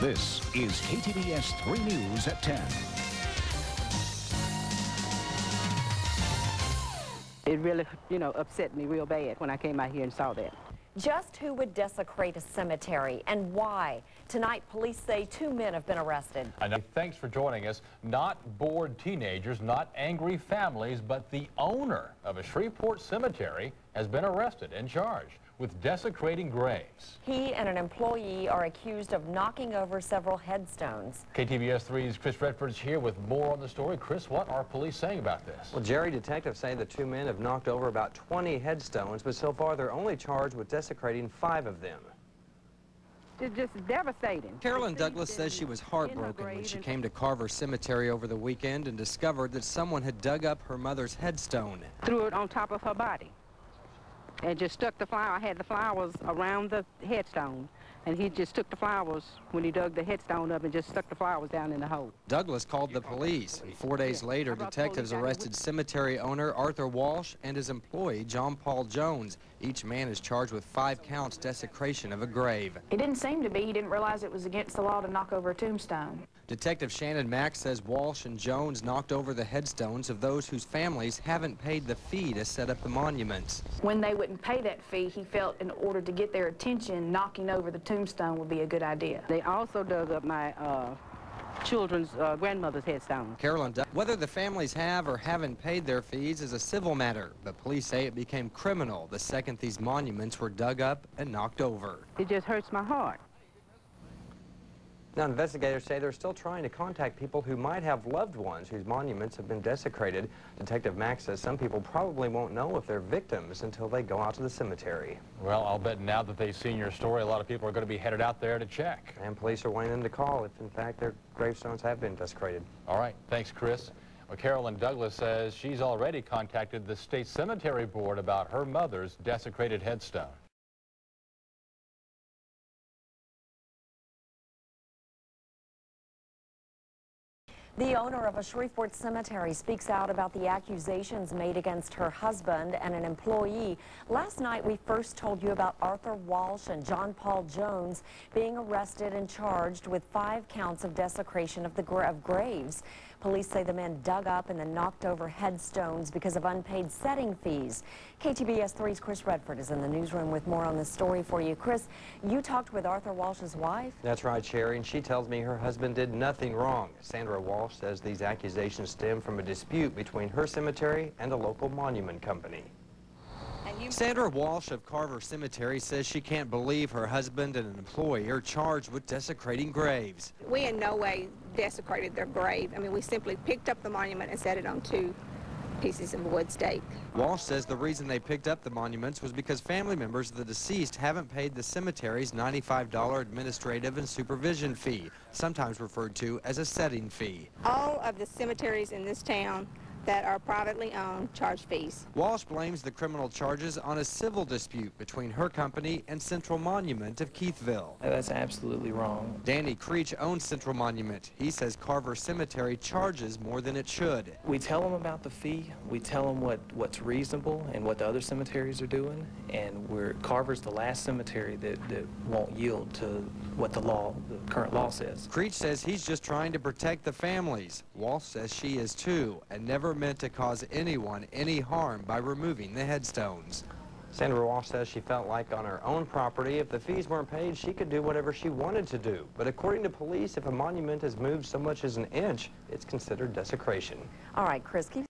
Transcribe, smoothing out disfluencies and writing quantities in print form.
This is KTBS 3 News at 10. It really, upset me real bad when I came out here and saw that. Just who would desecrate a cemetery and why? Tonight, police say 2 men have been arrested. Thanks for joining us. Not bored teenagers, not angry families, but the owner of a Shreveport cemetery has been arrested and charged with desecrating graves. He and an employee are accused of knocking over several headstones. KTBS 3's Chris Redford's here with more on the story. Chris, what are police saying about this? Well, Jerry, detectives say the 2 men have knocked over about 20 headstones, but so far they're only charged with desecrating 5 of them. It's just devastating. Carolyn Douglas says she was heartbroken when she came to Carver Cemetery over the weekend and discovered that someone had dug up her mother's headstone. Threw it on top of her body and just stuck the flower. I had the flowers around the headstone, and he just took the flowers when he dug the headstone up and just stuck the flowers down in the hole. Douglas called the police, and 4 days later, detectives arrested cemetery owner Arthur Walsh and his employee John Paul Jones. Each man is charged with 5 counts desecration of a grave. It didn't seem to be. He didn't realize it was against the law to knock over a tombstone. Detective Shannon Mack says Walsh and Jones knocked over the headstones of those whose families haven't paid the fee to set up the monuments. When they wouldn't pay that fee, he felt in order to get their attention, knocking over the tombstone would be a good idea. They also dug up my children's grandmother's headstone. Carolyn, whether the families have or haven't paid their fees is a civil matter, but police say it became criminal the second these monuments were dug up and knocked over. It just hurts my heart. Now, investigators say they're still trying to contact people who might have loved ones whose monuments have been desecrated. Detective Mack says some people probably won't know if they're victims until they go out to the cemetery. Well, I'll bet now that they've seen your story, a lot of people are going to be headed out there to check. And police are wanting them to call if, in fact, their gravestones have been desecrated. All right. Thanks, Chris. Well, Carolyn Douglas says she's already contacted the State Cemetery Board about her mother's desecrated headstone. The owner of a Shreveport cemetery speaks out about the accusations made against her husband and an employee. Last night, we first told you about Arthur Walsh and John Paul Jones being arrested and charged with 5 counts of desecration of graves. Police say the men dug up and then knocked over headstones because of unpaid setting fees. KTBS 3's Chris Redford is in the newsroom with more on this story for you. Chris, you talked with Arthur Walsh's wife? That's right, Sherry, and she tells me her husband did nothing wrong. Sandra Walsh says these accusations stem from a dispute between her cemetery and a local monument company. Sandra Walsh of Carver Cemetery says she can't believe her husband and an employee are charged with desecrating graves. We in no way desecrated their grave. I mean, we simply picked up the monument and set it on 2 pieces of wood stake. Walsh says the reason they picked up the monuments was because family members of the deceased haven't paid the cemetery's $95 administrative and supervision fee, sometimes referred to as a setting fee. All of the cemeteries in this town that are privately owned charge fees. Walsh blames the criminal charges on a civil dispute between her company and Central Monument of Keithville. That's absolutely wrong. Danny Creech owns Central Monument. He says Carver Cemetery charges more than it should. We tell them about the fee, we tell them what's reasonable and what the other cemeteries are doing, and Carver's the last cemetery that won't yield to what the current law says. Creech says he's just trying to protect the families. Walsh says she is too, and never meant to cause anyone any harm by removing the headstones. Sandra Walsh says she felt like on her own property, if the fees weren't paid, she could do whatever she wanted to do. But according to police, if a monument is moved so much as an inch, it's considered desecration. All right, Chris, keep